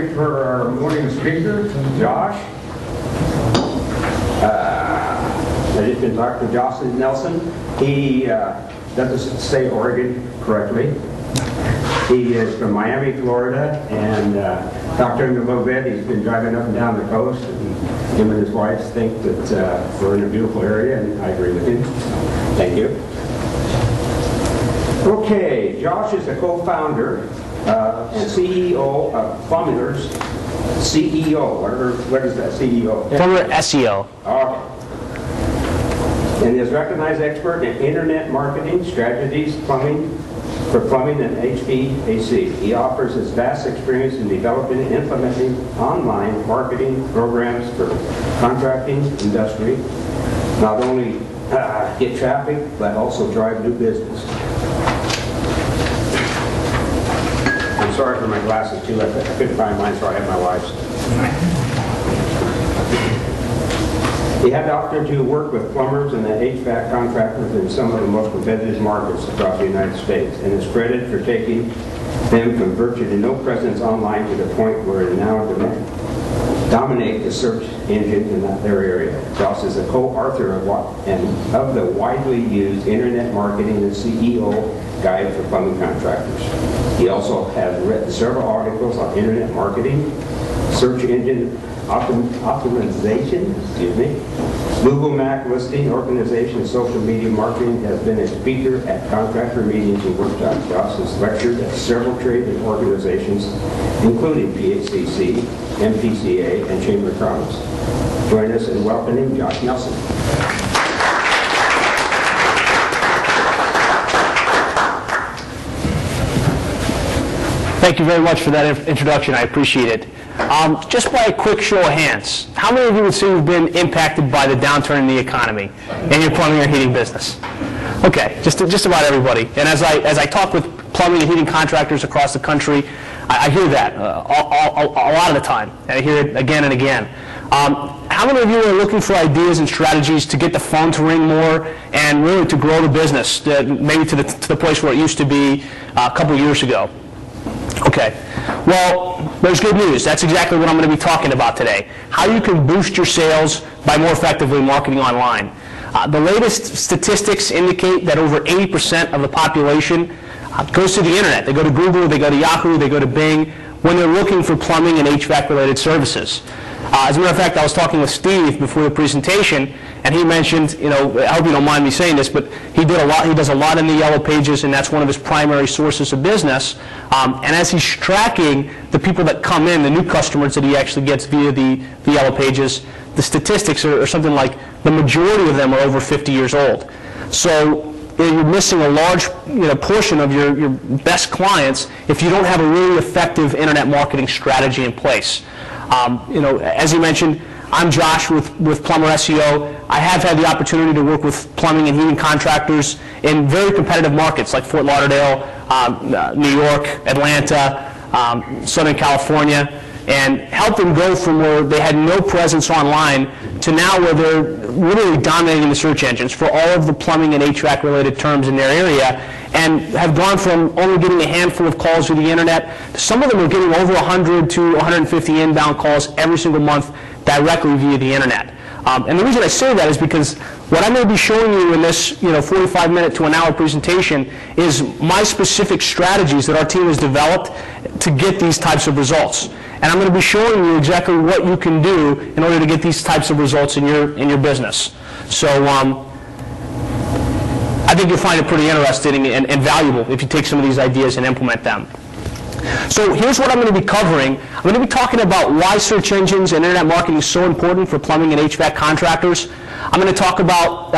ready for our morning speaker, Josh. I just been talking to Jocelyn Nelson. He doesn't say Oregon correctly. He is from Miami, Florida, and talked to him a little bit. He's been driving up and down the coast. Him and his wife think that we're in a beautiful area, and I agree with him. Thank you. Okay, Josh is the co-founder and CEO of Plumber's CEO. What is that, CEO? Plumber SEO. Okay. And is recognized expert in internet marketing strategies, for plumbing and HVAC. He offers his vast experience in developing and implementing online marketing programs for contracting industry, not only get traffic, but also drive new business. I'm sorry for my glasses too. I couldn't find mine, so I have my wife's. He had the opportunity to work with plumbers and the HVAC contractors in some of the most competitive markets across the United States, and is credited for taking them from virtually no presence online to the point where they now dominate the search engine in their area. Josh is a co-author of the widely used Internet Marketing and CEO Guide for Plumbing Contractors. He also has written several articles on Internet marketing, search engine optimization, Google Mac listing organization, social media marketing, has been a speaker at contractor meetings and workshops. Josh has lectured at several trade organizations, including PHCC, MPCA, and Chamber of Commerce. Join us in welcoming Josh Nelson. Thank you very much for that introduction. I appreciate it. Just by a quick show of hands, how many of you would say you've been impacted by the downturn in the economy in your plumbing or heating business? Okay, just about everybody. And as I talk with plumbing and heating contractors across the country, I hear that a lot of the time. I hear it again and again. How many of you are looking for ideas and strategies to get the phone to ring more and really to grow the business, maybe to the place where it used to be a couple of years ago? Okay, well, there's good news. That's exactly what I'm going to be talking about today. How you can boost your sales by more effectively marketing online. The latest statistics indicate that over 80% of the population goes to the internet. They go to Google, they go to Yahoo, they go to Bing when they're looking for plumbing and HVAC related services. As a matter of fact, I was talking with Steve before the presentation, and he mentioned, I hope you don't mind me saying this, but he does a lot in the Yellow Pages, and that's one of his primary sources of business. And as he's tracking the people that come in, the new customers that he actually gets via the Yellow Pages, the statistics are something like the majority of them are over 50 years old. So you're missing a large portion of your best clients if you don't have a really effective internet marketing strategy in place. As he mentioned, I'm Josh with Plumber SEO. I have had the opportunity to work with plumbing and heating contractors in very competitive markets like Fort Lauderdale, New York, Atlanta, Southern California, and help them go from where they had no presence online to now where they're literally dominating the search engines for all of the plumbing and HVAC related terms in their area, and have gone from only getting a handful of calls through the internet to some of them are getting over 100 to 150 inbound calls every single month directly via the internet. And the reason I say that is because what I'm going to be showing you in this 45-minute to an hour presentation is my specific strategies that our team has developed to get these types of results. And I'm going to be showing you exactly what you can do in order to get these types of results in your business. So I think you'll find it pretty interesting and valuable if you take some of these ideas and implement them. So here's what I'm going to be covering. I'm going to be talking about why search engines and internet marketing is so important for plumbing and HVAC contractors. I'm going to talk about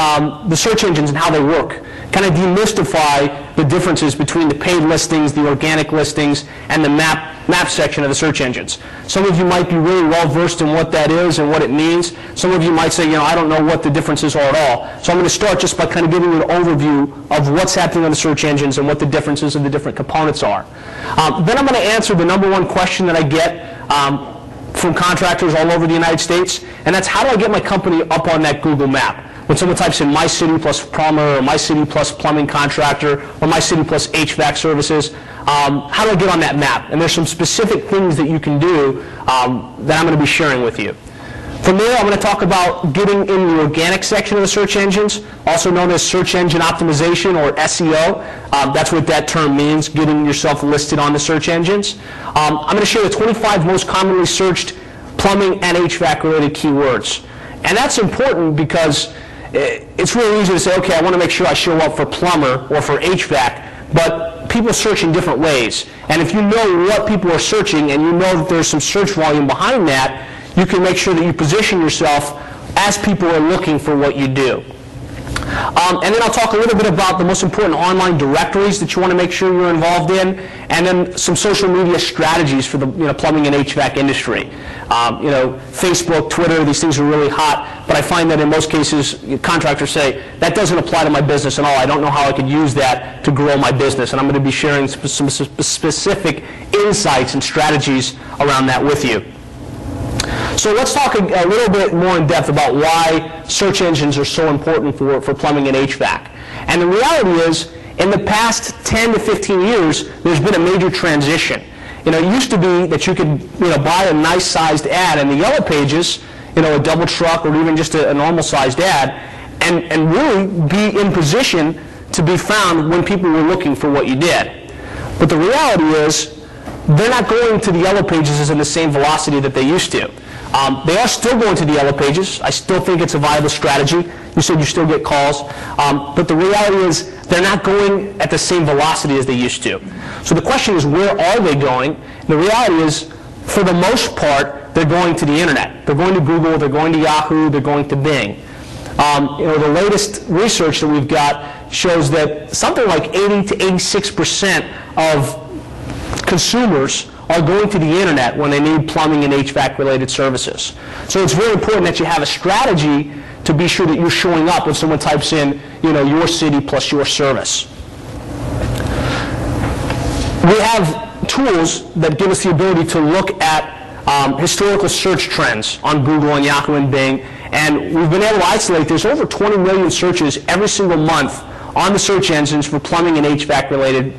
the search engines and how they work, kind of demystify the differences between the paid listings, the organic listings, and the map section of the search engines. Some of you might be really well versed in what that is and what it means. Some of you might say, I don't know what the differences are at all. So I'm going to start just by kind of giving you an overview of what's happening on the search engines and what the differences of the different components are. Then I'm going to answer the #1 question that I get from contractors all over the United States, and that's how do I get my company up on that Google map? when someone types in my city plus plumber, or my city plus plumbing contractor, or my city plus HVAC services, how do I get on that map? And there's some specific things that you can do that I'm going to be sharing with you. From there, I'm going to talk about getting in the organic section of the search engines, also known as search engine optimization, or SEO. That's what that term means, getting yourself listed on the search engines. I'm going to share the 25 most commonly searched plumbing and HVAC related keywords. And that's important because it's really easy to say, okay, I want to make sure I show up for plumber or for HVAC, but people search in different ways. And if you know what people are searching and you know that there's some search volume behind that, you can make sure that you position yourself as people are looking for what you do. And then I'll talk a little bit about the most important online directories that you want to make sure you're involved in, and then some social media strategies for the plumbing and HVAC industry. Facebook, Twitter, these things are really hot, but I find that in most cases contractors say, that doesn't apply to my business at all. I don't know how I could use that to grow my business, and I'm going to be sharing some specific insights and strategies around that with you. So let's talk a little bit more in depth about why search engines are so important for plumbing and HVAC. And the reality is, in the past 10 to 15 years, there's been a major transition. It used to be that you could buy a nice sized ad in the yellow pages, a double truck or even just a normal sized ad, and really be in position to be found when people were looking for what you did. But the reality is, they're not going to the yellow pages in the same velocity that they used to. They are still going to the yellow pages. I still think it's a viable strategy. You said you still get calls. But the reality is they're not going at the same velocity as they used to. So the question is, where are they going? And the reality is, for the most part, they're going to the internet. They're going to Google, they're going to Yahoo, they're going to Bing. The latest research that we've got shows that something like 80 to 86% of consumers are going to the internet when they need plumbing and HVAC related services. So it's very important that you have a strategy to be sure that you're showing up when someone types in, your city plus your service. We have tools that give us the ability to look at historical search trends on Google and Yahoo and Bing, and we've been able to isolate there's over 20 million searches every single month on the search engines for plumbing and HVAC related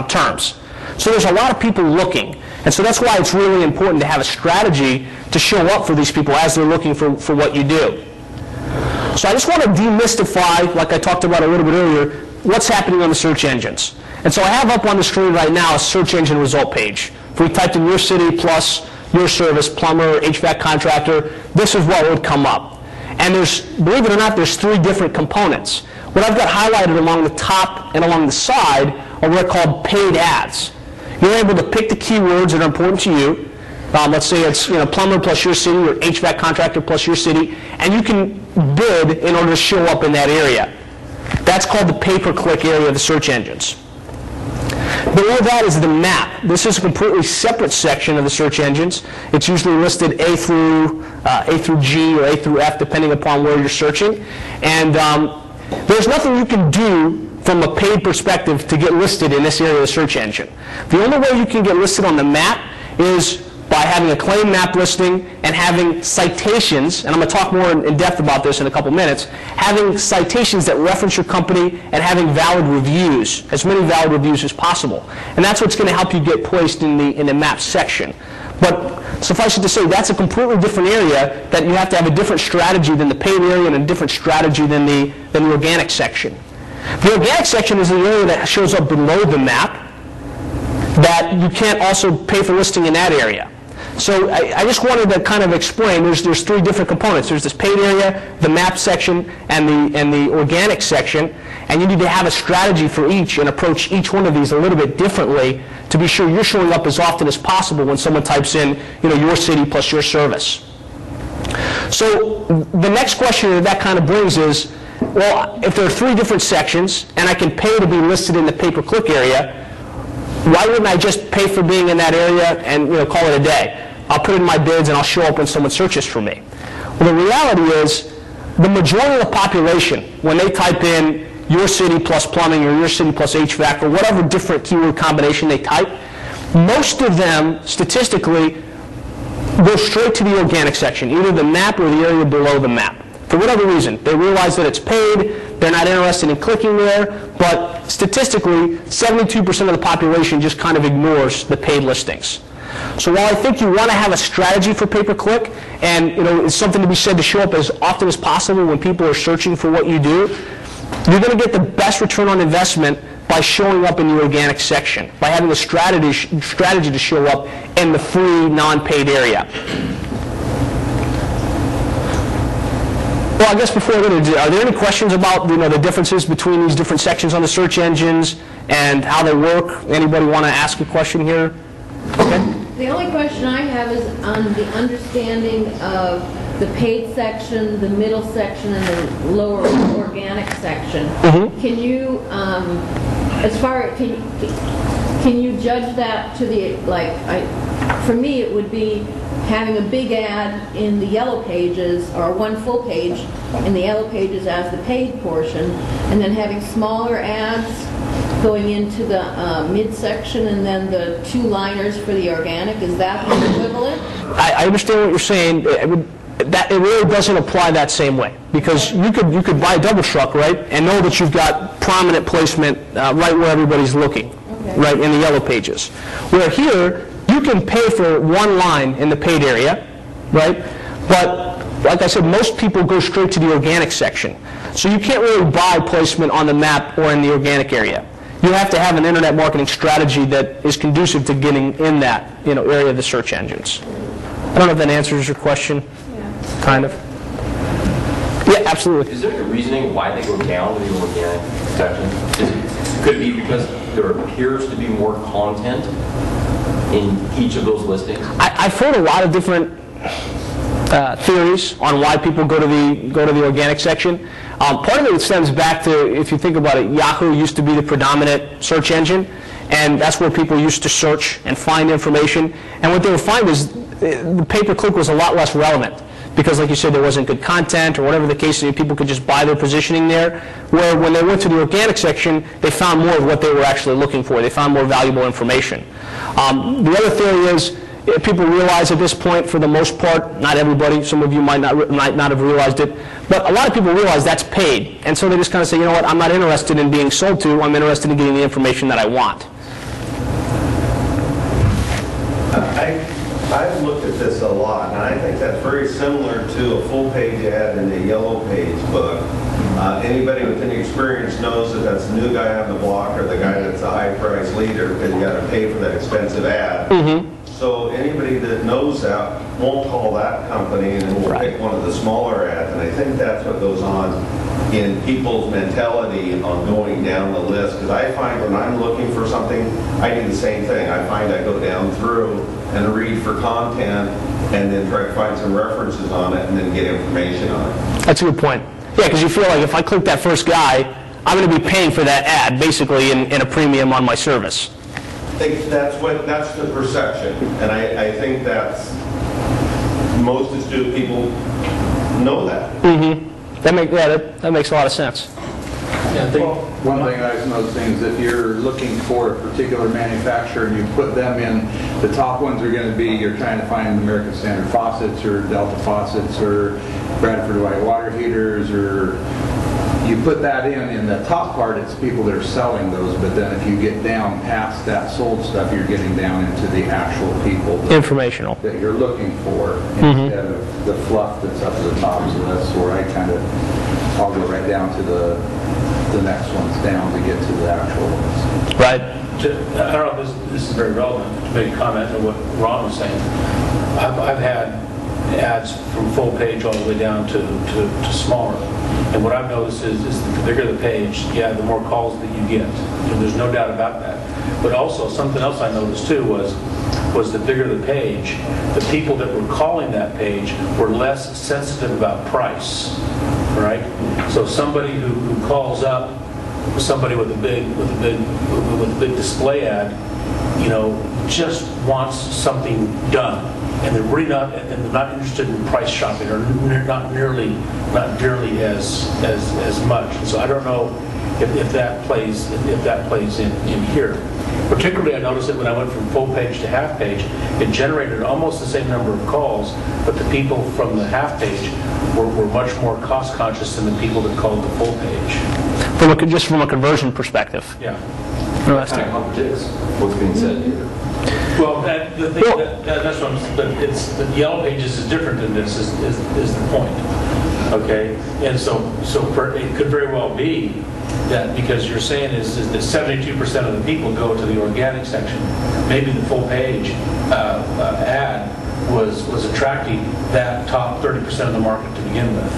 terms. So there's a lot of people looking. And so that's why it's really important to have a strategy to show up for these people as they're looking for what you do. So I just want to demystify, like I talked about a little bit earlier, what's happening on the search engines. And so I have up on the screen right now a search engine result page. If we typed in your city plus your service, plumber, HVAC contractor, this is what would come up. And believe it or not, there's 3 different components. What I've got highlighted along the top and along the side are what are called paid ads. You're able to pick the keywords that are important to you. Let's say it's plumber plus your city or HVAC contractor plus your city, and you can bid in order to show up in that area. That's called the pay-per-click area of the search engines. Below that is the map. This is a completely separate section of the search engines. It's usually listed A through G or A through F, depending upon where you're searching. And there's nothing you can do from a paid perspective to get listed in this area of the search engine. The only way you can get listed on the map is by having a claim map listing and having citations, and I'm going to talk more in depth about this in a couple minutes, having citations that reference your company and having valid reviews, as many valid reviews as possible. And that's what's going to help you get placed in the map section. But suffice it to say, that's a completely different area that you have to have a different strategy than the paid area and a different strategy than the organic section. The organic section is the area that shows up below the map that you can't also pay for listing in that area. So I just wanted to kind of explain, there's 3 different components. There's this paid area, the map section, and the organic section, and you need to have a strategy for each and approach each one of these a little bit differently to be sure you're showing up as often as possible when someone types in your city plus your service. So the next question that kind of brings is, well, if there are 3 different sections and I can pay to be listed in the pay-per-click area, why wouldn't I just pay for being in that area and call it a day? I'll put in my bids and I'll show up when someone searches for me. Well, the reality is the majority of the population, when they type in your city plus plumbing or your city plus HVAC or whatever different keyword combination they type, most of them statistically go straight to the organic section, either the map or the area below the map. For whatever reason, they realize that it's paid, they're not interested in clicking there, but statistically, 72% of the population just kind of ignores the paid listings. So while I think you want to have a strategy for pay-per-click, and it's something to be said to show up as often as possible when people are searching for what you do, you're going to get the best return on investment by showing up in the organic section, by having a strategy to show up in the free, non-paid area. Well, I guess before we go into, are there any questions about the differences between these different sections on the search engines and how they work? Anybody want to ask a question here? Okay. The only question I have is on the understanding of the paid section, the middle section, and the lower organic section. Mm-hmm. Can you, can you judge that to the, for me it would be having a big ad in the yellow pages, or one full page in the yellow pages as the paid portion, and then having smaller ads going into the midsection, and then the two-liners for the organic. Is that the equivalent? I understand what you're saying. It really doesn't apply that same way, because you could buy a double truck, right, and know that you've got prominent placement right where everybody's looking, okay, right in the yellow pages. Where here, you can pay for one line in the paid area, right, but like I said, most people go straight to the organic section. So you can't really buy placement on the map or in the organic area. You have to have an internet marketing strategy that is conducive to getting in that area of the search engines. I don't know if that answers your question. Yeah. Kind of. Yeah, absolutely. Is there any reasoning why they go down to the organic section? Could it be because there appears to be more content in each of those listings? I've heard a lot of different theories on why people go to the organic section. Part of it stems back to, if you think about it, Yahoo used to be the predominant search engine, and that's where people used to search and find information. And what they would find is the pay-per-click was a lot less relevant, because, like you said, there wasn't good content or whatever the case is. People could just buy their positioning there. Where when they went to the organic section, they found more of what they were actually looking for. They found more valuable information. The other theory is, people realize at this point, for the most part, not everybody, some of you might not have realized it, but a lot of people realize that's paid. And so they just kind of say, you know what, I'm not interested in being sold to, I'm interested in getting the information that I want. I've looked at this a lot, and I think that's very similar to a full-page ad in the yellow page book. Anybody with any experience knows that that's the new guy on the block, or the guy that's a high-price leader, because you got to pay for that expensive ad. Mm-hmm. So anybody that knows that won't call that company, and will pick one of the smaller ads. And I think that's what goes on in people's mentality on going down the list. Because I find when I'm looking for something, I do the same thing. I find I go down through and read for content, and then try to find some references on it, and then get information on it. That's a good point. Yeah, because you feel like if I click that first guy, I'm going to be paying for that ad, basically in a premium on my service. That's the perception, and I think that's most astute people know that. Mm-hmm. That makes a lot of sense. Yeah, I think one thing I was noticing is if you're looking for a particular manufacturer and you put them in, the top ones are going to be, you're trying to find American Standard faucets or Delta faucets or Bradford White water heaters, or you put that in the top part, it's people that are selling those, but then if you get down past that sold stuff, you're getting down into the actual people informational that you're looking for, instead of the fluff that's up at the top. So that's where I'll go right down to the next ones down to get to the actual ones. Right. I don't know if this is very relevant to make a comment on what Ron was saying. I've had ads from full page all the way down to smaller. And what I've noticed is the bigger the page, yeah, the more calls that you get. And there's no doubt about that. But also, something else I noticed too was the bigger the page, the people that were calling that page were less sensitive about price, right? So somebody who calls up, somebody with a big display ad, just wants something done, and they're really not, and they're not interested in price shopping, or not nearly as much. And so I don't know if that plays in here. Particularly, I noticed that when I went from full page to half page, it generated almost the same number of calls, but the people from the half page were much more cost conscious than the people that called the full page. Just from a conversion perspective. Yeah. Interesting. Kind of contradicts what's being said here. Well, that's what I'm, but it's, the yellow pages is different than this, is the point. Okay? And it could very well be that, because you're saying is that 72% of the people go to the organic section, maybe the full page ad was attracting that top 30% of the market to begin with.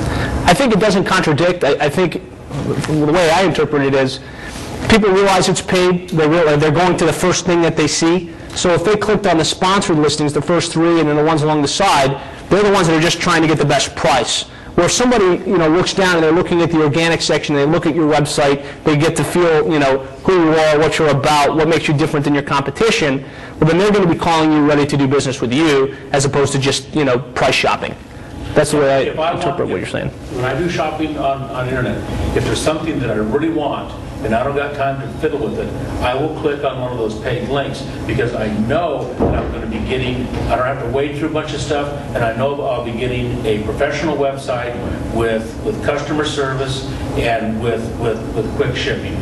I think it doesn't contradict. I think the way I interpret it is people realize it's paid. They're going to the first thing that they see. So if they clicked on the sponsored listings, the first three, and then the ones along the side, they're the ones that are just trying to get the best price. Where if somebody looks down and they're looking at the organic section, they look at your website, they get to feel who you are, what you're about, what makes you different than your competition. Well, then they're going to be calling you, ready to do business with you, as opposed to just price shopping. That's the way I interpret what you're saying. When I do shopping on internet, if there's something that I really want and I don't got time to fiddle with it, I will click on one of those paid links, because I know that I'm going to be getting, I don't have to wade through a bunch of stuff, and I know I'll be getting a professional website with customer service and with quick shipping.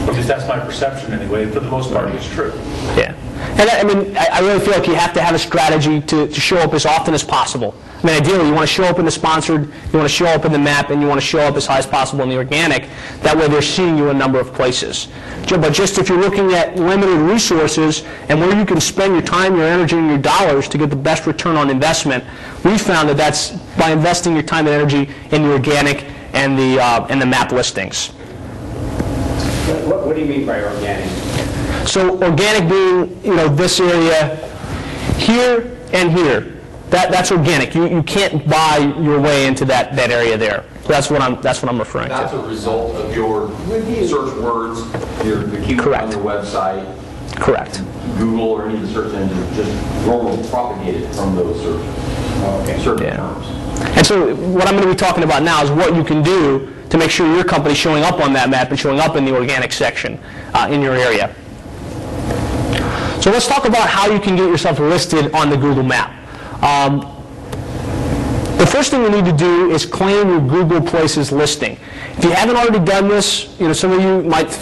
At least that's my perception anyway. For the most part, it's true. Yeah. And I really feel like you have to have a strategy to show up as often as possible. I mean, ideally, you want to show up in the sponsored, you want to show up in the map, and you want to show up as high as possible in the organic. That way they're seeing you in a number of places. But just if you're looking at limited resources and where you can spend your time, your energy, and your dollars to get the best return on investment, we found that that's by investing your time and energy in the organic and the map listings. What do you mean by organic? So organic being, this area here and here. That's organic. You can't buy your way into that area there. That's what I'm referring to. That's a result of your search words, the keywords on your website. Correct. Google or any of the search engines just normally propagated from those search terms. And so what I'm going to be talking about now is what you can do to make sure your company's showing up on that map and showing up in the organic section in your area. So let's talk about how you can get yourself listed on the Google map. The first thing you need to do is claim your Google Places listing. If you haven't already done this, some of you might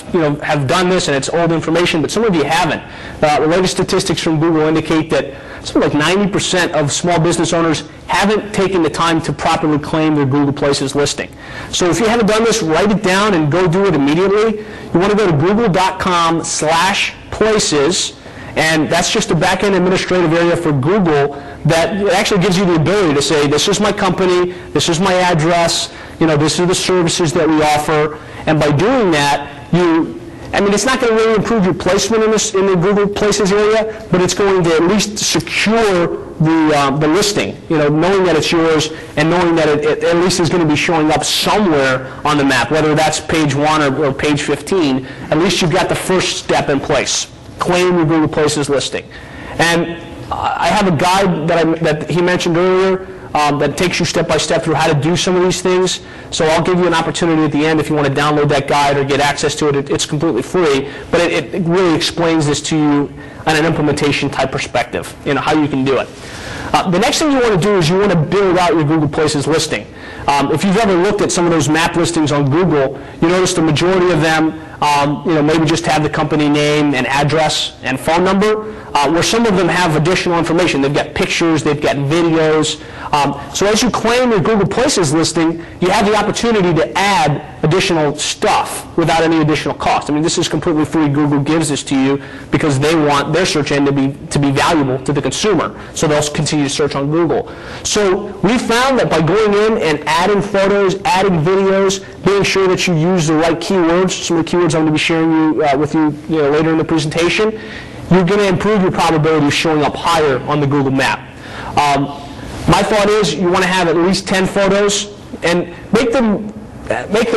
have done this and it's old information, but some of you haven't. The latest statistics from Google indicate that something like 90% of small business owners haven't taken the time to properly claim their Google Places listing. So if you haven't done this, write it down and go do it immediately. You want to go to google.com/places. And that's just a back-end administrative area for Google that actually gives you the ability to say, this is my company, this is my address, this are the services that we offer. And by doing that, it's not going to really improve your placement in the Google Places area, but it's going to at least secure the listing, knowing that it's yours and knowing that it at least is going to be showing up somewhere on the map, whether that's page 1 or page 15. At least you've got the first step in place. Claim your Google Places listing. And I have a guide that he mentioned earlier that takes you step by step through how to do some of these things. So I'll give you an opportunity at the end if you want to download that guide or get access to it. It's completely free, but it really explains this to you on an implementation type perspective, how you can do it. The next thing you want to do is you want to build out your Google Places listing. If you've ever looked at some of those map listings on Google, you notice the majority of them maybe just have the company name and address and phone number, where some of them have additional information. They've got pictures, they've got videos. So as you claim your Google Places listing, you have the opportunity to add additional stuff without any additional cost. This is completely free. Google gives this to you because they want their search engine to be valuable to the consumer. So they'll continue to search on Google. So we found that by going in and adding photos, adding videos, being sure that you use the right keywords, some of the keywords I'm going to be sharing with you later in the presentation, you're going to improve your probability of showing up higher on the Google map. My thought is you want to have at least 10 photos and make them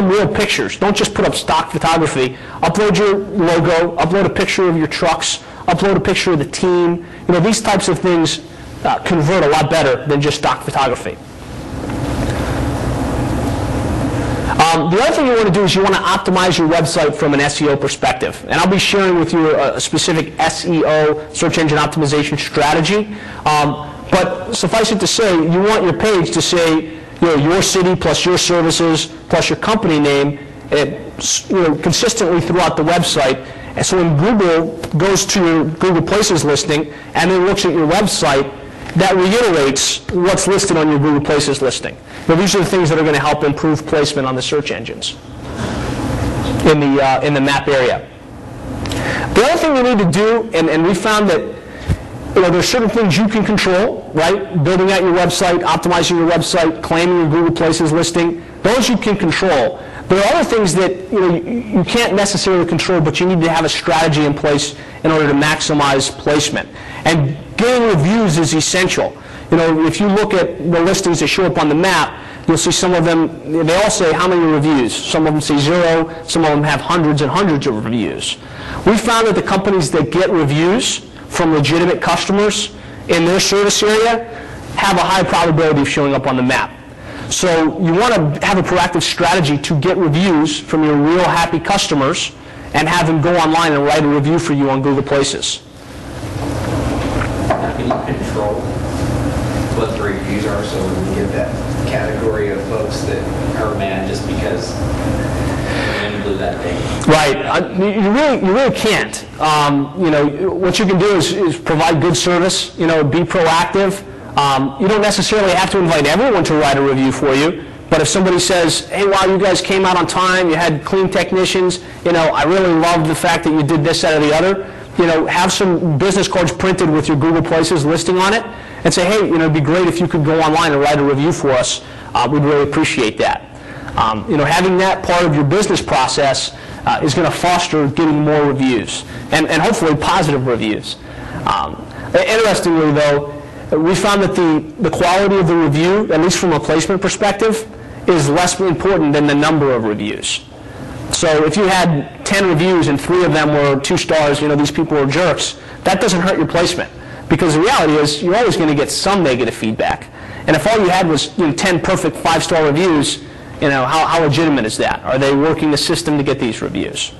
real pictures. Don't just put up stock photography. Upload your logo, upload a picture of your trucks, upload a picture of the team. These types of things convert a lot better than just stock photography. The other thing you want to do is you want to optimize your website from an SEO perspective. And I'll be sharing with you a specific SEO, search engine optimization strategy. But suffice it to say, you want your page to say, your city plus your services plus your company name, consistently throughout the website. And so when Google goes to your Google Places listing and then looks at your website, that reiterates what's listed on your Google Places listing. Now, these are the things that are going to help improve placement on the search engines in the map area. The other thing you need to do, and we found that there's certain things you can control, right? Building out your website, optimizing your website, claiming your Google Places listing, those you can control. There are other things that you can't necessarily control, but you need to have a strategy in place in order to maximize placement. And getting reviews is essential. If you look at the listings that show up on the map, you'll see some of them, they all say how many reviews. Some of them say 0, some of them have hundreds and hundreds of reviews. We found that the companies that get reviews from legitimate customers in their service area have a high probability of showing up on the map. So you want to have a proactive strategy to get reviews from your real happy customers and have them go online and write a review for you on Google Places. Can you control what the reviews are so we can get that category of folks that are mad just because we blew that thing? Right. You really can't. What you can do is provide good service, be proactive. You don't necessarily have to invite everyone to write a review for you, but if somebody says, hey, wow, you guys came out on time, you had clean technicians, I really loved the fact that you did this, that, or the other, have some business cards printed with your Google Places listing on it, and say, hey, it'd be great if you could go online and write a review for us. We'd really appreciate that. Having that part of your business process is going to foster getting more reviews, and hopefully positive reviews. Interestingly, though, we found that the quality of the review, at least from a placement perspective, is less important than the number of reviews. So if you had 10 reviews and 3 of them were 2 stars, these people are jerks, that doesn't hurt your placement. Because the reality is you're always going to get some negative feedback. And if all you had was 10 perfect 5-star reviews, how legitimate is that? Are they working the system to get these reviews?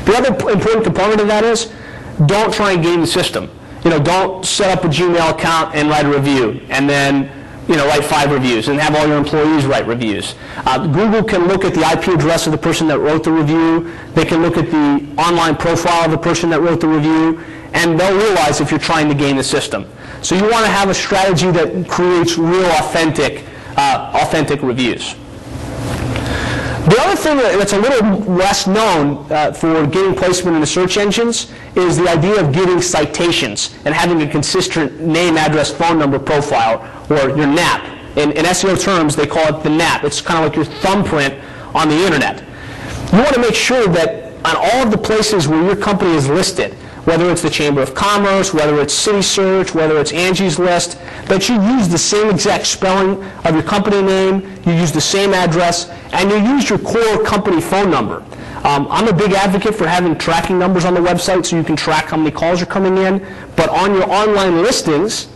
The other important component of that is don't try and game the system. Don't set up a Gmail account and write a review and then write 5 reviews and have all your employees write reviews. Google can look at the IP address of the person that wrote the review. They can look at the online profile of the person that wrote the review, and they'll realize if you're trying to game the system. So you want to have a strategy that creates real authentic reviews. The other thing that's a little less known for getting placement in the search engines is the idea of getting citations and having a consistent name, address, phone number profile, or your NAP. In SEO terms, they call it the NAP. It's kind of like your thumbprint on the internet. You want to make sure that on all of the places where your company is listed, whether it's the Chamber of Commerce, whether it's City Search, whether it's Angie's List, that you use the same exact spelling of your company name, you use the same address, and you use your core company phone number. I'm a big advocate for having tracking numbers on the website so you can track how many calls are coming in, but on your online listings,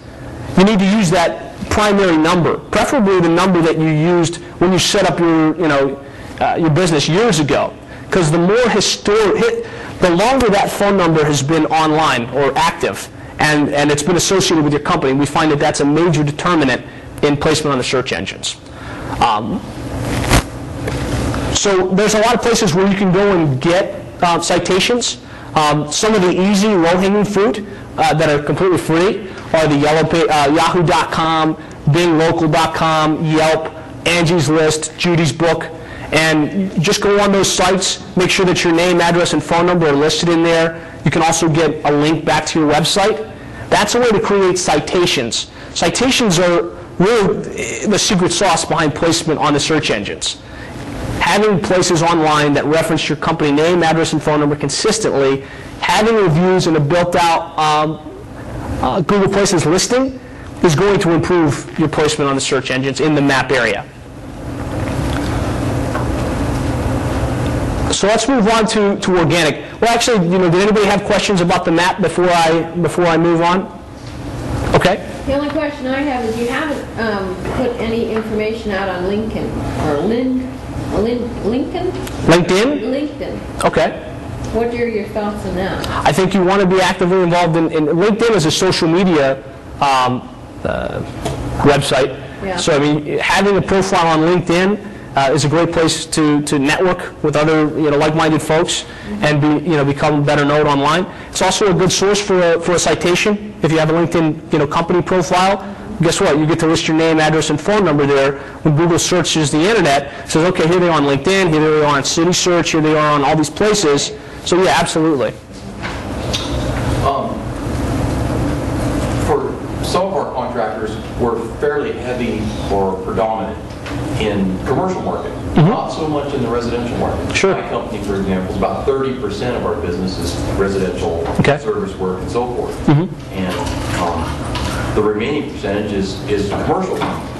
you need to use that primary number, preferably the number that you used when you set up your business years ago, because the longer that phone number has been online or active and it's been associated with your company, we find that that's a major determinant in placement on the search engines. So there's a lot of places where you can go and get citations. Some of the easy, low-hanging fruit that are completely free are the Yahoo.com, BingLocal.com, Yelp, Angie's List, Judy's Book. And just go on those sites, make sure that your name, address, and phone number are listed in there. You can also get a link back to your website. That's a way to create citations. Citations are really the secret sauce behind placement on the search engines. Having places online that reference your company name, address, and phone number consistently, having reviews and a built-out Google Places listing is going to improve your placement on the search engines in the map area. So let's move on to organic. Well, actually, did anybody have questions about the map before I move on? Okay. The only question I have is you haven't put any information out on Lincoln or Lincoln? LinkedIn? LinkedIn. Okay. What are your thoughts on that? I think you want to be actively involved in LinkedIn is a social media website. Yeah. So, I mean, having a profile on LinkedIn is a great place to network with other, like-minded folks and become better known online. It's also a good source for a citation. If you have a LinkedIn, company profile, guess what? You get to list your name, address, and phone number there. When Google searches the internet, it says, okay, here they are on LinkedIn, here they are on City Search, here they are on all these places. So yeah, absolutely. For some of our contractors, we're fairly heavy or predominant in commercial market, not so much in the residential market. Sure. My company, for example, is about 30% of our business is residential service work and so forth. And the remaining percentage is commercial.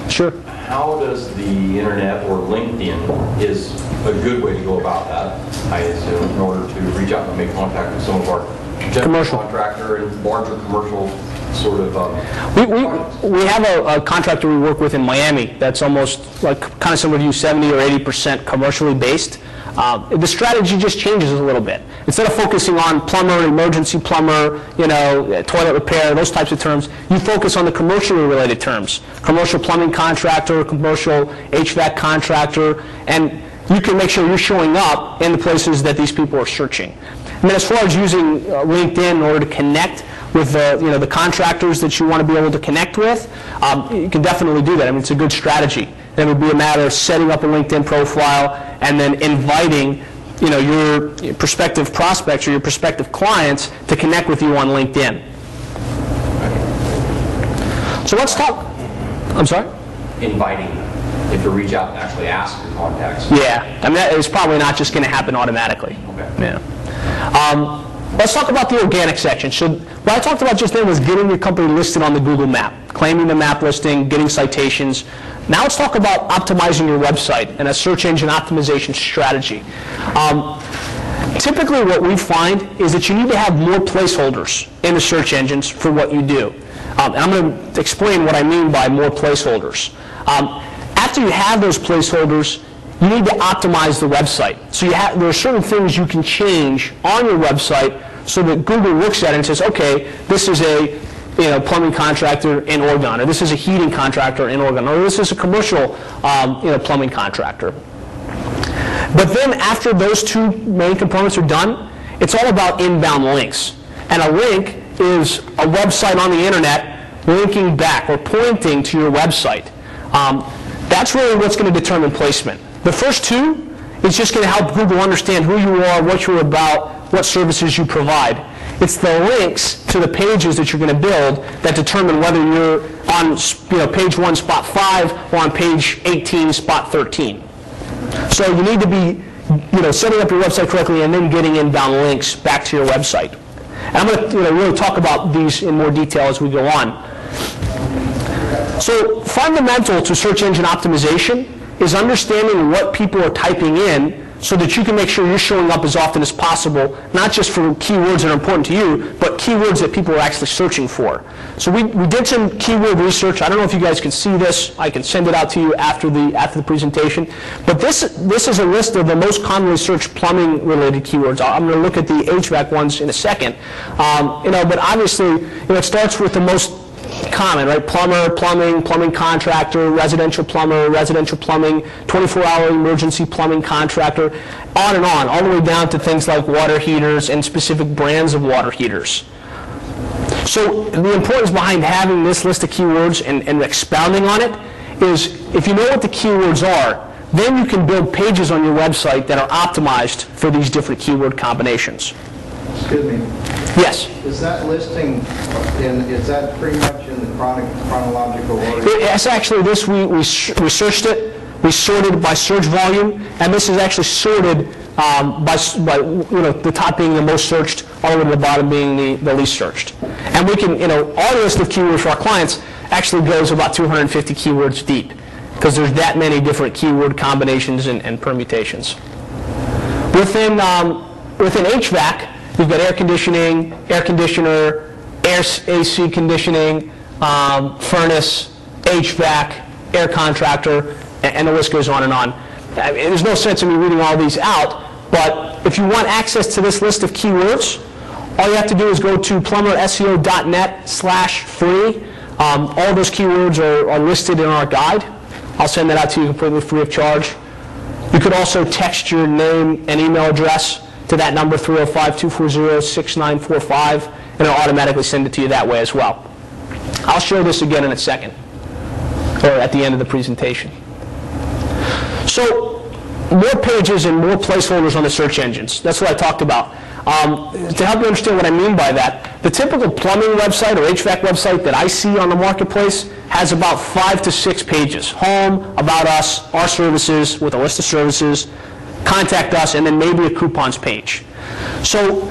Sure. How does the internet or LinkedIn is a good way to go about that, I assume, in order to reach out and make contact with some of our general contractor and larger commercial sort of we have a contractor we work with in Miami that's almost like kind of similar to you, 70 or 80% commercially based. The strategy just changes a little bit. Instead of focusing on plumber, emergency plumber, toilet repair, those types of terms, you focus on the commercially related terms. Commercial plumbing contractor, commercial HVAC contractor, and you can make sure you're showing up in the places that these people are searching. And then as far as using LinkedIn in order to connect with the contractors that you want to be able to connect with, you can definitely do that. I mean, it's a good strategy. Then it would be a matter of setting up a LinkedIn profile and then inviting your prospective prospects or your prospective clients to connect with you on LinkedIn. So let's talk. I'm sorry? Inviting them. If you reach out and actually ask your contacts. Yeah, I mean, that is probably not just going to happen automatically. Okay. Yeah. Let's talk about the organic section. So what I talked about just then was getting your company listed on the Google map, claiming the map listing, getting citations. Now let's talk about optimizing your website and a search engine optimization strategy. Typically what we find is that you need to have more placeholders in the search engines for what you do. And I'm going to explain what I mean by more placeholders. After you have those placeholders, you need to optimize the website. So there are certain things you can change on your website so that Google looks at it and says, okay, this is a plumbing contractor in Oregon, or this is a heating contractor in Oregon, or this is a commercial plumbing contractor. But then after those two main components are done, it's all about inbound links. And a link is a website on the internet linking back or pointing to your website. That's really what's going to determine placement. The first two is just going to help Google understand who you are, what you're about, what services you provide. It's the links to the pages that you're going to build that determine whether you're on page 1, spot 5, or on page 18, spot 13. So you need to be setting up your website correctly and then getting inbound links back to your website. And I'm going to really talk about these in more detail as we go on. So fundamental to search engine optimization is understanding what people are typing in so that you can make sure you're showing up as often as possible, not just for keywords that are important to you, but keywords that people are actually searching for. So we did some keyword research. I don't know if you guys can see this. I can send it out to you after the presentation. But this is a list of the most commonly searched plumbing-related keywords. I'm going to look at the HVAC ones in a second. But obviously, it starts with the most common, right? Plumber, plumbing contractor, residential plumbing, 24-hour emergency plumbing contractor, on and on, all the way down to things like water heaters and specific brands of water heaters. So the importance behind having this list of keywords and expounding on it is if you know what the keywords are, then you can build pages on your website that are optimized for these different keyword combinations. Excuse me. Yes? Is that listing, is that pretty much in the chronological order? It's actually this, we searched it, we sorted by search volume, and this is actually sorted by the top being the most searched, all the way to the bottom being the least searched. And we can, our list of keywords for our clients actually goes about 250 keywords deep, because there's that many different keyword combinations and permutations. Within HVAC, we've got air conditioning, air conditioner, AC conditioning, furnace, HVAC, air contractor, and the list goes on and on. I mean, there's no sense in me reading all these out, but if you want access to this list of keywords, all you have to do is go to plumberseo.net/free. All those keywords are listed in our guide. I'll send that out to you completely free of charge. You could also text your name and email address to that number, 305-240-6945, and it'll automatically send it to you that way as well. I'll show this again in a second, or at the end of the presentation. So, more pages and more placeholders on the search engines. That's what I talked about. To help you understand what I mean by that, the typical plumbing website or HVAC website that I see on the marketplace has about 5 to 6 pages. Home, about us, our services with a list of services, contact us, and then maybe a coupons page. So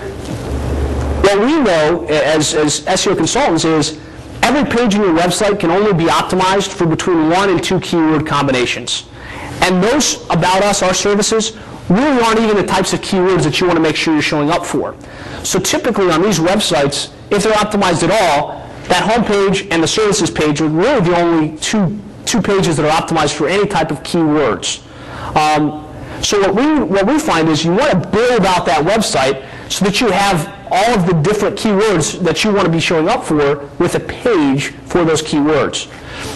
what we know as SEO consultants is every page on your website can only be optimized for between 1 and 2 keyword combinations. And those about us, our services, really aren't even the types of keywords that you want to make sure you're showing up for. So typically on these websites, if they're optimized at all, that home page and the services page are really the only two pages that are optimized for any type of keywords. So what we find is you want to build out that website so that you have all of the different keywords that you want to be showing up for with a page for those keywords.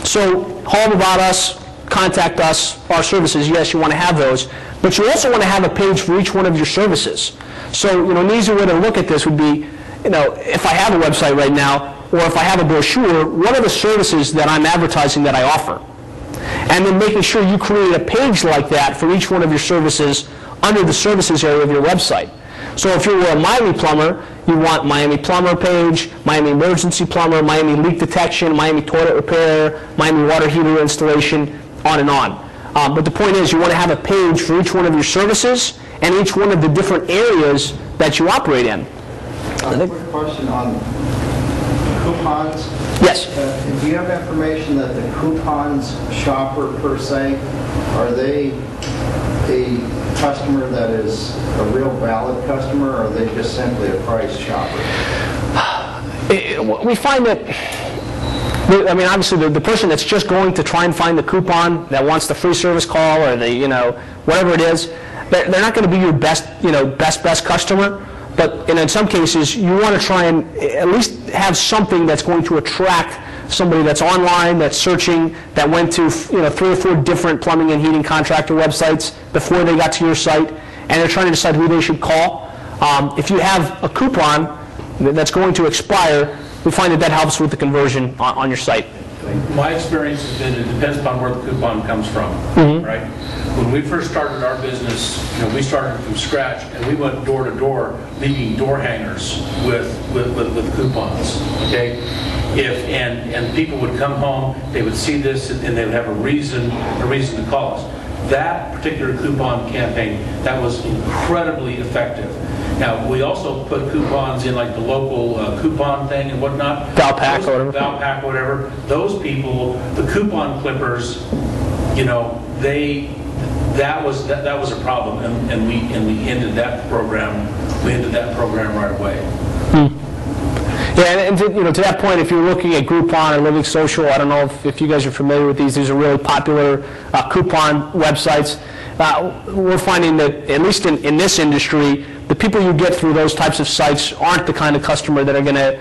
So home, about us, contact us, our services, yes, you want to have those, but you also want to have a page for each one of your services. So, an easy way to look at this would be, if I have a website right now, or if I have a brochure, what are the services that I'm advertising that I offer? And then making sure you create a page like that for each one of your services under the services area of your website. So if you were a Miami plumber, you want Miami plumber page, Miami emergency plumber, Miami leak detection, Miami toilet repair, Miami water heater installation, on and on. But the point is you want to have a page for each one of your services and each one of the different areas that you operate in. A quick question on coupons. Yes. Do you have information that the coupons shopper per se, are they a customer that is a real valid customer, or are they just simply a price shopper? We find that, obviously the person that's just going to try and find the coupon, that wants the free service call or the, whatever it is, they're not going to be your best, best customer. But in some cases, you want to try and at least have something that's going to attract somebody that's online, that's searching, that went to 3 or 4 different plumbing and heating contractor websites before they got to your site, and they're trying to decide who they should call. If you have a coupon that's going to expire, we find that helps with the conversion on your site. My experience has been it depends upon where the coupon comes from, right? When we first started our business, we started from scratch, and we went door to door, leaving door hangers with coupons. Okay, and people would come home, they would see this, and they would have a reason to call us. That particular coupon campaign, that was incredibly effective. Now, we also put coupons in like the local coupon thing and whatnot. Valpak or whatever. Valpak or whatever. Those people, the coupon clippers, that was a problem, and we ended that program. We ended that program right away. Yeah, and to that point, if you're looking at Groupon or Living Social, I don't know if you guys are familiar with these. These are really popular coupon websites. We're finding that, at least in this industry, the people you get through those types of sites aren't the kind of customer that are going to,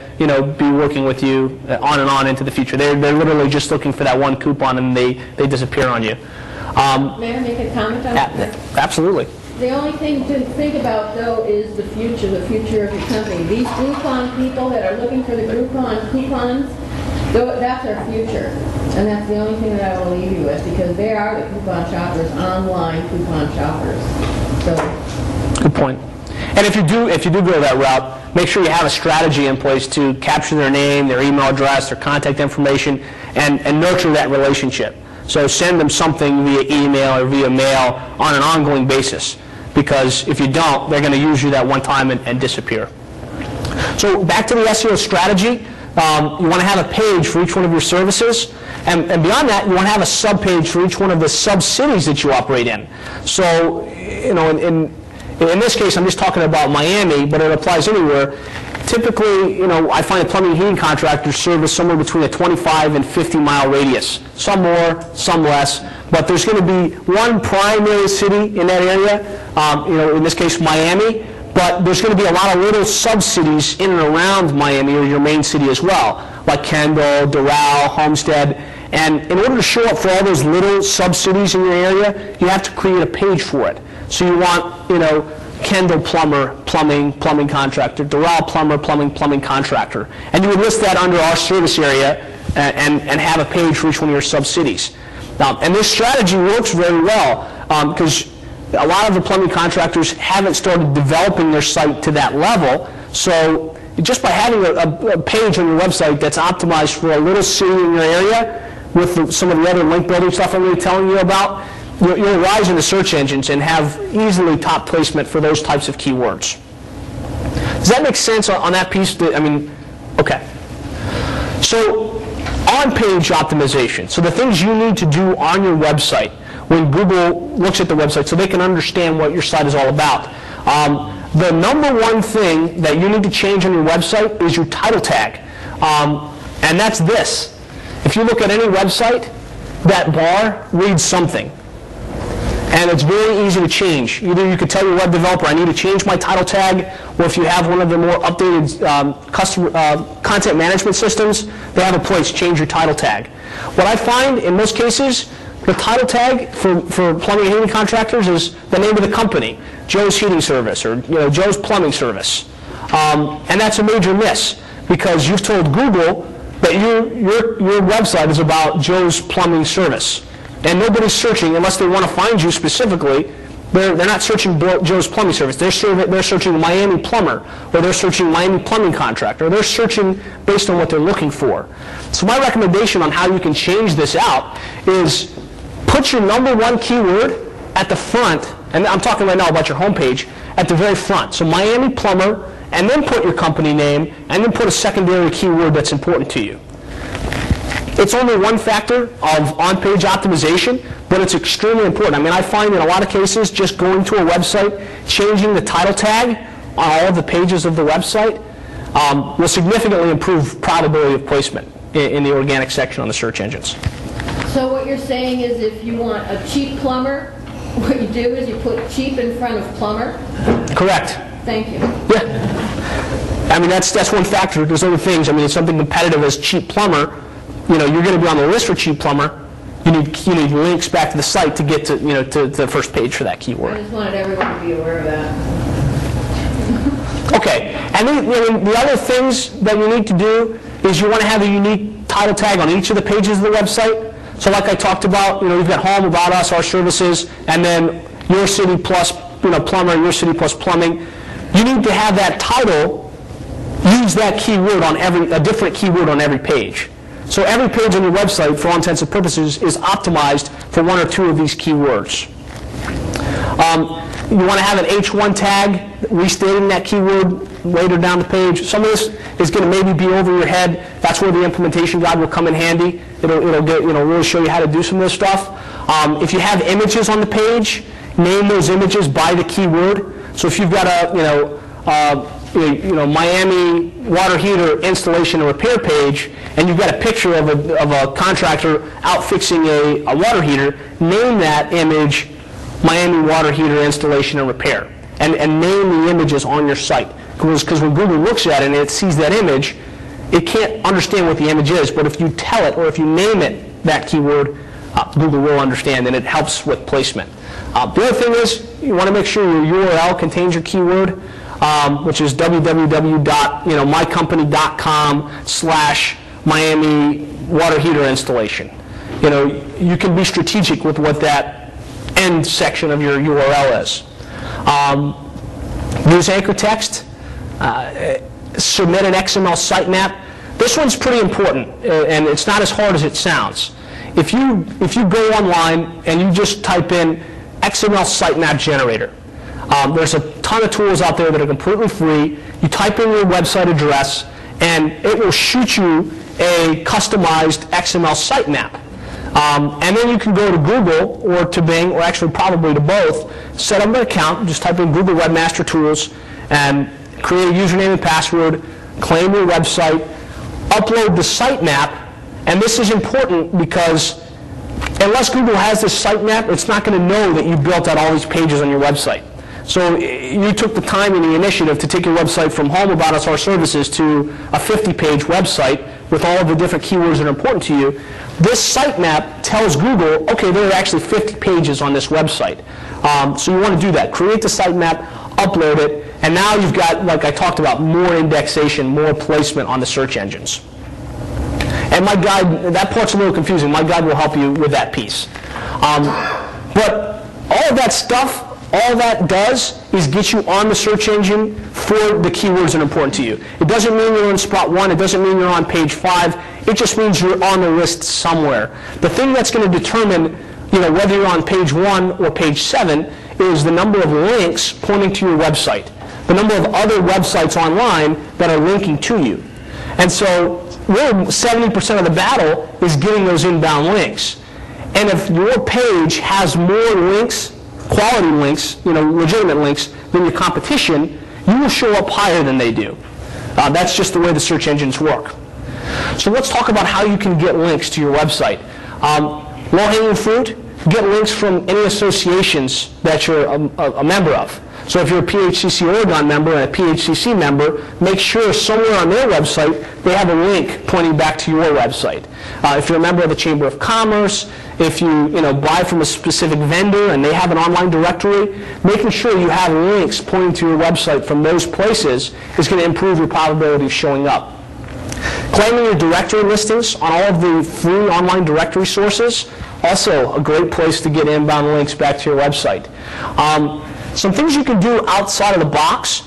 be working with you on and on into the future. They're literally just looking for that one coupon, and they disappear on you. May I make a comment on that? Absolutely. The only thing to think about, though, is the future of your company. These Groupon people that are looking for the coupons, that's our future. And that's the only thing that I will leave you with, because they are the coupon shoppers, online coupon shoppers. So. Good point. And if you do go that route, make sure you have a strategy in place to capture their name, their email address, their contact information, and nurture that relationship. So send them something via email or via mail on an ongoing basis, because if you don't, they're going to use you that one time and disappear. So back to the SEO strategy, you want to have a page for each one of your services, and beyond that, you want to have a sub-page for each one of the sub-cities that you operate in. So, in this case, I'm just talking about Miami, but it applies anywhere. Typically, I find that plumbing and heating contractors service somewhere between a 25 and 50 mile radius. Some more, some less, but there's going to be one primary city in that area, in this case Miami, but there's going to be a lot of little sub-cities in and around Miami or your main city as well, like Kendall, Doral, Homestead. And in order to show up for all those little sub-cities in your area, you have to create a page for it. So you want, Kendall Plumber, plumbing contractor, Doral Plumber, plumbing contractor. And you would list that under our service area and have a page for each one of your sub-cities. And this strategy works very well because a lot of the plumbing contractors haven't started developing their site to that level. So just by having a page on your website that's optimized for a little city in your area with some of the other link building stuff I'm going to be telling you about, you'll rise in the search engines and have easily top placement for those types of keywords. Does that make sense on that piece? Okay. So on-page optimization. So the things you need to do on your website when Google looks at the website so they can understand what your site is all about. The number one thing that you need to change on your website is your title tag. And that's this. If you look at any website, that bar reads something. And it's very easy to change. Either you could tell your web developer, I need to change my title tag, or if you have one of the more updated content management systems, they have a place, change your title tag. What I find in most cases, the title tag for plumbing and heating contractors is the name of the company, Joe's Heating Service, or Joe's Plumbing Service. And that's a major miss, because you've told Google that your website is about Joe's Plumbing Service. And nobody's searching, unless they want to find you specifically, they're not searching Joe's Plumbing Service. They're searching Miami Plumber, or they're searching Miami Plumbing Contractor, or they're searching based on what they're looking for. So my recommendation on how you can change this out is put your number one keyword at the front, and I'm talking right now about your homepage, at the very front. So Miami Plumber, and then put your company name, and then put a secondary keyword that's important to you. It's only one factor of on-page optimization, but it's extremely important. I find in a lot of cases, just going to a website, changing the title tag on all of the pages of the website will significantly improve probability of placement in the organic section on the search engines. So what you're saying is if you want a cheap plumber, what you do is you put cheap in front of plumber? Correct. Thank you. Yeah. That's one factor. There's other things. It's something competitive as cheap plumber. You're going to be on the list for cheap plumber. You need links back to the site to get to to the first page for that keyword. I just wanted everyone to be aware of that. Okay, and then the other things that you need to do is you want to have a unique title tag on each of the pages of the website. So like I talked about, we've got home, about us, our services, and then your city plus plumber, your city plus plumbing. You need to have that title use that keyword on a different keyword on every page. So every page on your website, for all intents and purposes, is optimized for one or two of these keywords. You want to have an H1 tag restating that keyword later down the page. Some of this is going to maybe be over your head. That's where the implementation guide will come in handy. It'll really show you how to do some of this stuff. If you have images on the page, name those images by the keyword. So if you've got a Miami water heater installation and repair page, and you've got a picture of a contractor out fixing a water heater, name that image Miami water heater installation and repair, and name the images on your site. Because when Google looks at it and it sees that image, it can't understand what the image is, but if you tell it or if you name it that keyword, Google will understand, and it helps with placement. The other thing is you want to make sure your URL contains your keyword, which is www.mycompany.com/Miami water heater installation. You can be strategic with what that end section of your URL is. Use anchor text. Submit an XML sitemap. This one's pretty important, and it's not as hard as it sounds. If you go online and you just type in XML sitemap generator, there's a ton of tools out there that are completely free. You type in your website address, and it will shoot you a customized XML sitemap. And then you can go to Google or to Bing, or actually probably to both, set up an account, just type in Google Webmaster Tools, and create a username and password, claim your website, upload the sitemap, and this is important because unless Google has this sitemap, it's not going to know that you built out all these pages on your website. So you took the time and the initiative to take your website from home about us, our services, to a 50-page website with all of the different keywords that are important to you. This sitemap tells Google, okay, there are actually 50 pages on this website. So you want to do that. Create the sitemap, upload it, and now you've got, like I talked about, more indexation, more placement on the search engines. And my guide, that part's a little confusing. My guide will help you with that piece. But all of that stuff, all that does is get you on the search engine for the keywords that are important to you. It doesn't mean you're on spot 1. It doesn't mean you're on page 5. It just means you're on the list somewhere. The thing that's going to determine, whether you're on page 1 or page 7 is the number of links pointing to your website, the number of other websites online that are linking to you. And so really 70% of the battle is getting those inbound links. And if your page has more links, quality links, legitimate links, than your competition, you will show up higher than they do. That's just the way the search engines work. So let's talk about how you can get links to your website. Low-hanging fruit, get links from any associations that you're a member of. So if you're a PHCC Oregon member and a PHCC member, make sure somewhere on their website they have a link pointing back to your website. If you're a member of the Chamber of Commerce, if you buy from a specific vendor and they have an online directory, making sure you have links pointing to your website from those places is going to improve your probability of showing up. Claiming your directory listings on all of the free online directory sources, also a great place to get inbound links back to your website. Some things you can do outside of the box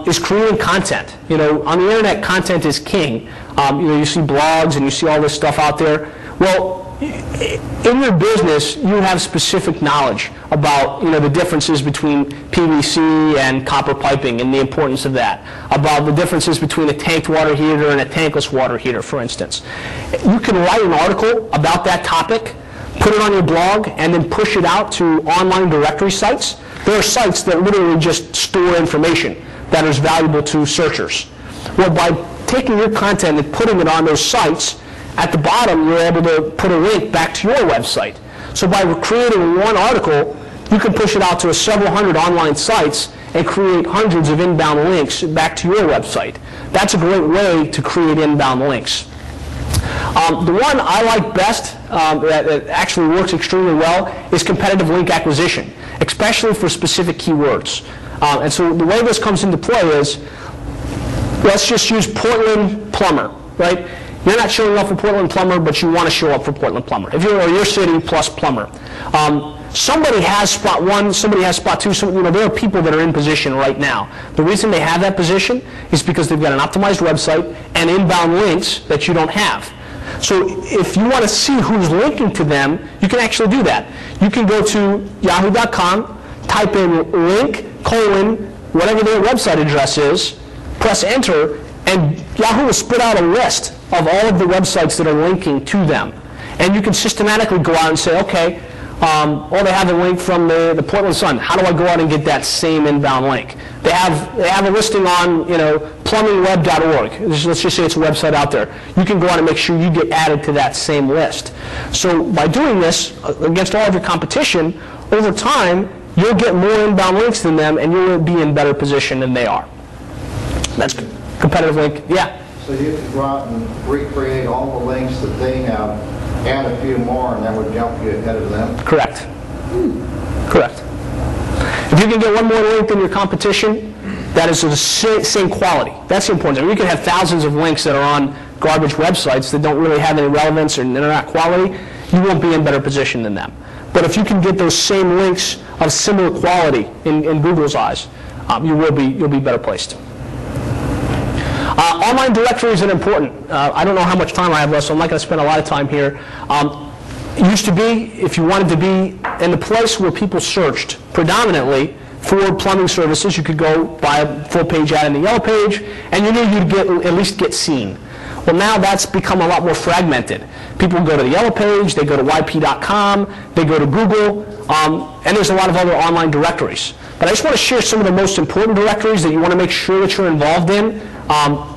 is creating content. On the internet, content is king. You see blogs and you see all this stuff out there. Well, in your business, you have specific knowledge about the differences between PVC and copper piping and the importance of that, about the differences between a tanked water heater and a tankless water heater, for instance. You can write an article about that topic, put it on your blog, and then push it out to online directory sites. There are sites that literally just store information that is valuable to searchers. Well, by taking your content and putting it on those sites, at the bottom you're able to put a link back to your website. So by creating one article, you can push it out to several hundred online sites and create hundreds of inbound links back to your website. That's a great way to create inbound links. The one I like best that actually works extremely well is competitive link acquisition, especially for specific keywords. And so the way this comes into play is, let's just use Portland Plumber, right? You're not showing up for Portland Plumber, but you want to show up for Portland Plumber. If you're your city plus Plumber. Somebody has spot 1, somebody has spot 2. So, there are people that are in position right now. The reason they have that position is because they've got an optimized website and inbound links that you don't have. So if you want to see who's linking to them, you can actually do that. You can go to yahoo.com, type in link, whatever their website address is, press enter, and Yahoo will spit out a list of all of the websites that are linking to them. And you can systematically go out and say, okay, they have a link from the Portland Sun. How do I go out and get that same inbound link? They have a listing on plumbingweb.org. Let's just say it's a website out there. You can go out and make sure you get added to that same list. So by doing this against all of your competition, over time you'll get more inbound links than them, and you'll be in better position than they are. That's competitive link. Yeah. So you could go out and recreate all the links that they have, add a few more, and that would jump you ahead of them? Correct. Correct. If you can get one more link than your competition, that is of the same quality. That's the important thing. You can have thousands of links that are on garbage websites that don't really have any relevance or they're not quality. You won't be in better position than them. But if you can get those same links of similar quality in Google's eyes, you'll be better placed. Online directories are important. I don't know how much time I have left, so I'm not going to spend a lot of time here. It used to be, if you wanted to be in the place where people searched predominantly for plumbing services, you could go buy a full-page ad in the Yellow Page, and you knew you'd at least get seen. Well, now that's become a lot more fragmented. People go to the Yellow Page, they go to yp.com, they go to Google, and there's a lot of other online directories. But I just want to share some of the most important directories that you want to make sure that you're involved in,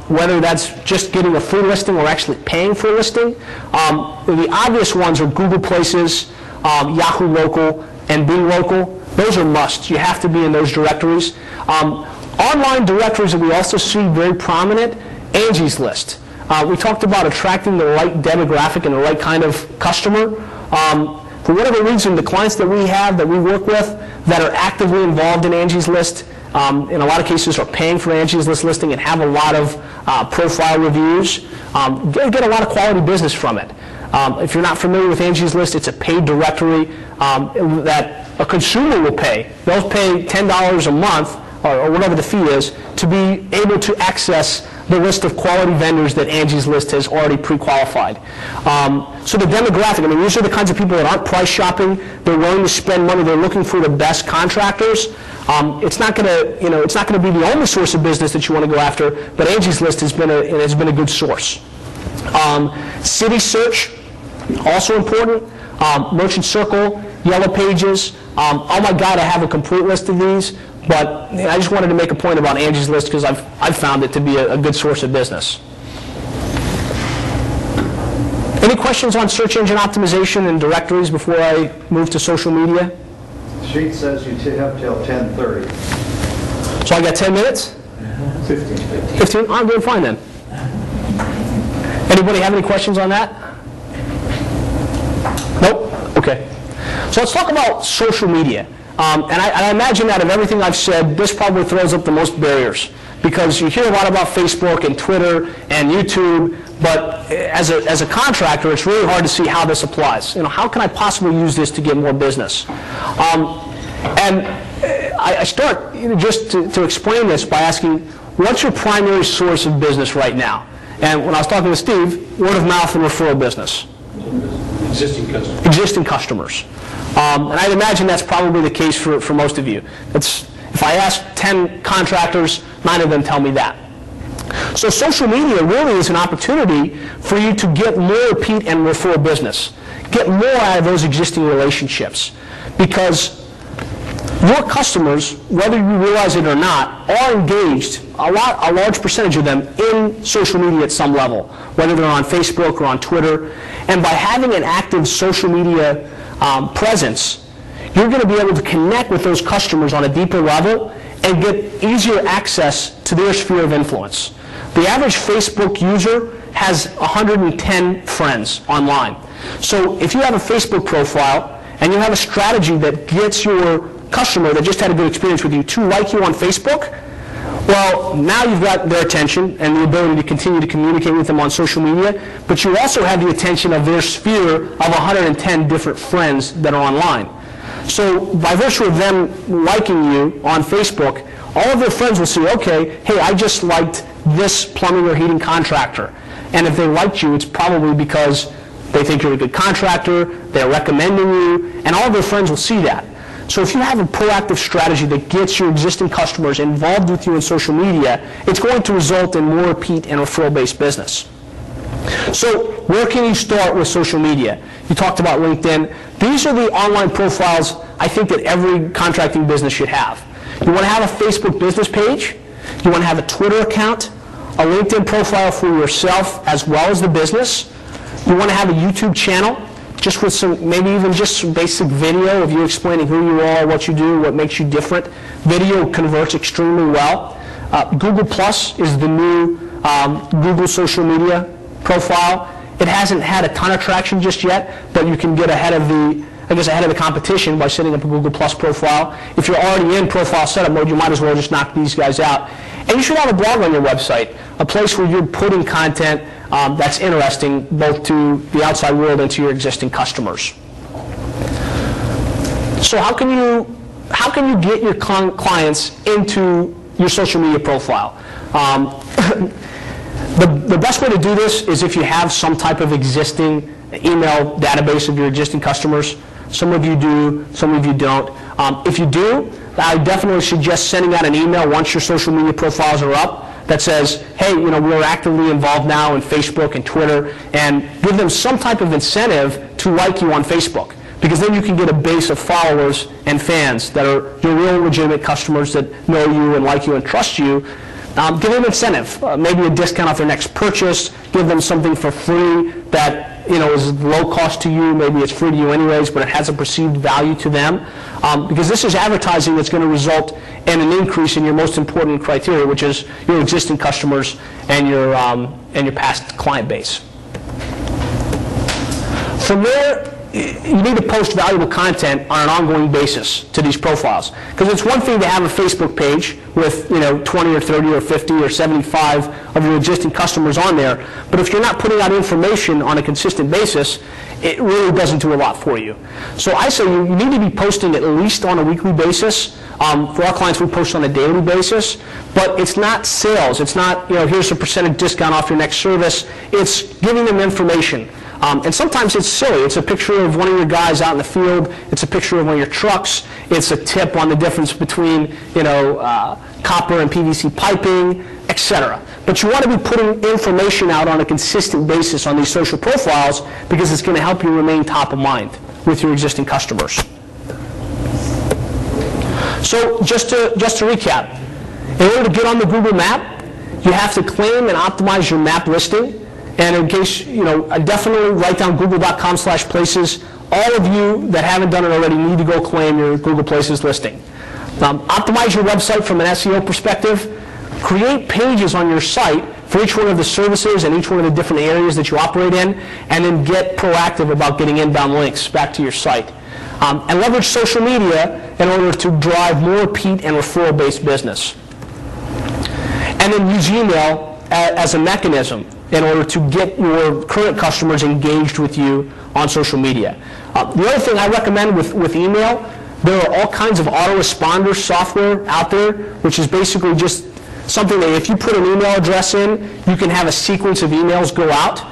whether that's just getting a free listing or actually paying for a listing. The obvious ones are Google Places, Yahoo Local, and Bing Local. Those are musts. You have to be in those directories. Online directories that we also see very prominent, Angie's List. We talked about attracting the right demographic and the right kind of customer. For whatever reason, the clients that we have, that we work with, that are actively involved in Angie's List, in a lot of cases are paying for Angie's List listing and have a lot of profile reviews, get a lot of quality business from it. If you're not familiar with Angie's List, it's a paid directory that a consumer will pay. They'll pay $10 a month, or whatever the fee is, to be able to access the list of quality vendors that Angie's List has already pre-qualified. So the demographic, I mean, these are the kinds of people that aren't price shopping. They're willing to spend money. They're looking for the best contractors. It's not going to, it's not going to be the only source of business that you want to go after, but Angie's List has been a good source. City search, also important. Merchant Circle, Yellow Pages. Oh my God, I have a complete list of these. But I just wanted to make a point about Angie's List because I've found it to be a good source of business. Any questions on search engine optimization and directories before I move to social media? Sheet says you have till 10:30. So I got 10 minutes? 15? I'm doing fine then. Anybody have any questions on that? Nope? Okay. So let's talk about social media. And I imagine that of everything I've said, this probably throws up the most barriers because you hear a lot about Facebook and Twitter and YouTube, but as a contractor, it's really hard to see how this applies. How can I possibly use this to get more business? And I start just to explain this by asking, what's your primary source of business right now? And when I was talking with Steve, word of mouth and referral business. Existing customers. And I'd imagine that's probably the case for most of you. If I ask 10 contractors, 9 of them tell me that. So social media really is an opportunity for you to get more repeat and referral business. Get more out of those existing relationships. Because your customers, whether you realize it or not, are engaged, a large percentage of them, in social media at some level, whether they're on Facebook or on Twitter. And by having an active social media presence, you're going to be able to connect with those customers on a deeper level and get easier access to their sphere of influence. The average Facebook user has 110 friends online. So if you have a Facebook profile and you have a strategy that gets your customer that just had a good experience with you to like you on Facebook, well, now you've got their attention and the ability to continue to communicate with them on social media, but you also have the attention of their sphere of 110 different friends that are online. So by virtue of them liking you on Facebook, all of their friends will see, okay, hey, I just liked this plumbing or heating contractor. And if they liked you, it's probably because they think you're a good contractor, they're recommending you, and all of their friends will see that. So if you have a proactive strategy that gets your existing customers involved with you in social media, it's going to result in more repeat and referral-based business. So where can you start with social media? You talked about LinkedIn. These are the online profiles I think that every contracting business should have. You want to have a Facebook business page. You want to have a Twitter account, a LinkedIn profile for yourself as well as the business. You want to have a YouTube channel, just with maybe even just some basic video of you explaining who you are, what you do, what makes you different. Video converts extremely well. Google Plus is the new Google social media profile. It hasn't had a ton of traction just yet, but you can get ahead of the competition by setting up a Google Plus profile. If you're already in profile setup mode, you might as well just knock these guys out. And you should have a blog on your website, a place where you're putting content that's interesting both to the outside world and to your existing customers. So how can you get your clients into your social media profile? The best way to do this is if you have some type of existing email database of your existing customers. Some of you do, some of you don't. If you do, I definitely suggest sending out an email once your social media profiles are up that says, hey, we're actively involved now in Facebook and Twitter, and give them some type of incentive to like you on Facebook. Because then you can get a base of followers and fans that are your real legitimate customers that know you and like you and trust you, Give them incentive, maybe a discount off their next purchase, give them something for free that is low cost to you, maybe it's free to you anyways, but it has a perceived value to them. Because this is advertising that's going to result in an increase in your most important criteria, which is your existing customers and your past client base. From there, you need to post valuable content on an ongoing basis to these profiles. Because it's one thing to have a Facebook page with 20 or 30 or 50 or 75 of your existing customers on there, but if you're not putting out information on a consistent basis, it really doesn't do a lot for you. So I say you need to be posting at least on a weekly basis. For our clients, we post on a daily basis, but it's not sales. It's not, here's a percentage discount off your next service. It's giving them information. And sometimes it's silly. It's a picture of one of your guys out in the field. It's a picture of one of your trucks. It's a tip on the difference between, copper and PVC piping, etc. But you want to be putting information out on a consistent basis on these social profiles because it's going to help you remain top of mind with your existing customers. So just to recap, in order to get on the Google map, you have to claim and optimize your map listing. And in case, definitely write down google.com/places. All of you that haven't done it already need to go claim your Google Places listing. Optimize your website from an SEO perspective. Create pages on your site for each one of the services and each one of the different areas that you operate in, and then get proactive about getting inbound links back to your site. And leverage social media in order to drive more repeat and referral-based business. And then use email as a mechanism in order to get your current customers engaged with you on social media. The other thing I recommend with email, there are all kinds of autoresponder software out there, which is basically just something that if you put an email address in, you can have a sequence of emails go out.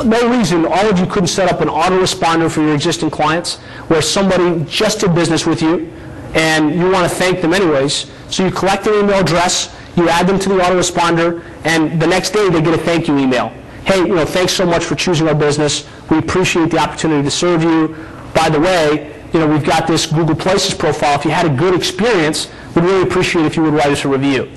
No reason all of you couldn't set up an autoresponder for your existing clients where somebody just did business with you and you want to thank them anyways. So you collect their email address, you add them to the autoresponder, and the next day they get a thank you email. Hey, thanks so much for choosing our business. We appreciate the opportunity to serve you. By the way, we've got this Google Places profile. If you had a good experience, we'd really appreciate if you would write us a review.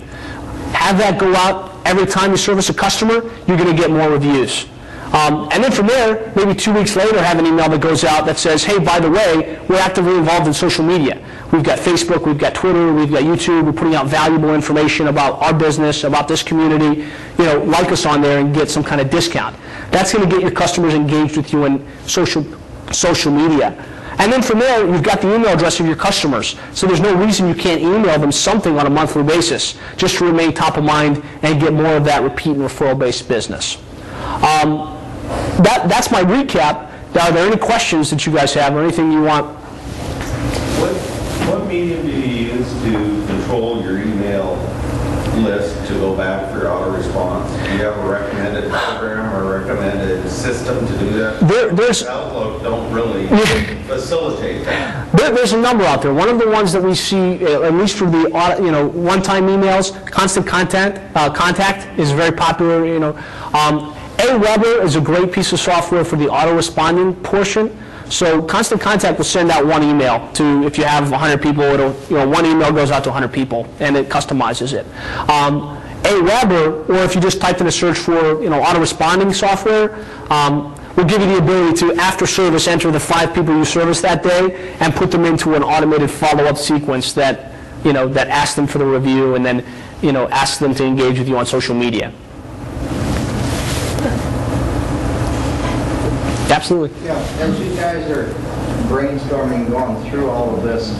Have that go out every time you service a customer, you're going to get more reviews. And then from there, maybe 2 weeks later, have an email that goes out that says, hey, by the way, we're actively involved in social media. We've got Facebook, we've got Twitter, we've got YouTube. We're putting out valuable information about our business, about this community. Like us on there and get some kind of discount. That's going to get your customers engaged with you in social media. And then from there, you've got the email address of your customers. So there's no reason you can't email them something on a monthly basis just to remain top of mind and get more of that repeat and referral-based business. That's my recap. Now, are there any questions that you guys have or anything you want? What medium do you use to control your email list to go back for auto-response? Do you have a recommended program or recommended system to do that? There's Outlook don't really facilitate that. There's a number out there. One of the ones that we see, at least for the one-time emails, constant contact is very popular. Aweber is a great piece of software for the auto-responding portion. So Constant Contact will send out one email to, if you have 100 people, one email goes out to 100 people, and it customizes it. Aweber, or if you just typed in a search for auto-responding software, will give you the ability to, after service, enter the 5 people you serviced that day and put them into an automated follow-up sequence that that asks them for the review and then asks them to engage with you on social media. Absolutely. Yeah, as you guys are brainstorming, going through all of this,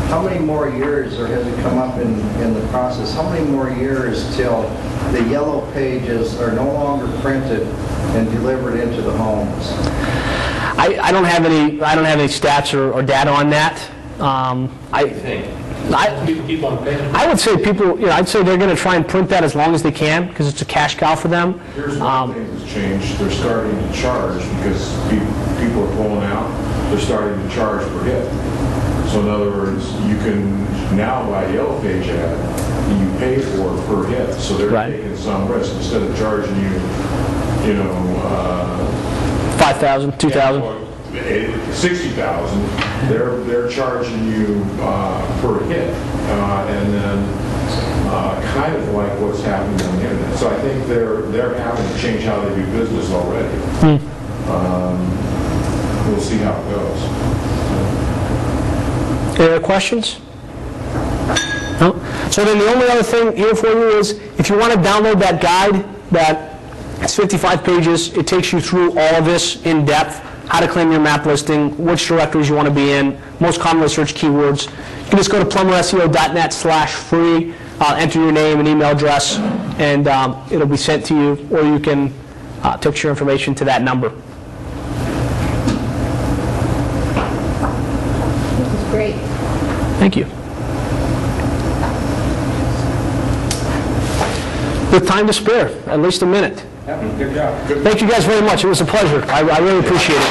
how many more years, or has it come up in the process, how many more years till the yellow pages are no longer printed and delivered into the homes? I don't have any stats or data on that. I would say people, I'd say they're going to try and print that as long as they can because it's a cash cow for them. Here's one thing that's changed. They're starting to charge because people are pulling out. They're starting to charge per hit. So in other words, you can now buy a yellow page ad and you pay for it per hit. So they're taking some risk instead of charging you, $5,000, $2,000. 60,000, they're charging you per hit, and then kind of like what's happening on the internet. So I think they're having to change how they do business already. We'll see how it goes. Any other questions? No? So then the only other thing here for you is, if you want to download that guide, it's 55 pages. It takes you through all of this in depth, how to claim your map listing, which directories you want to be in, most commonly searched keywords. You can just go to plumberseo.net/free, enter your name and email address, and it'll be sent to you, or you can text your information to that number. This is great. Thank you. With time to spare, at least a minute. Good job. Thank you guys very much. It was a pleasure. I really appreciate it.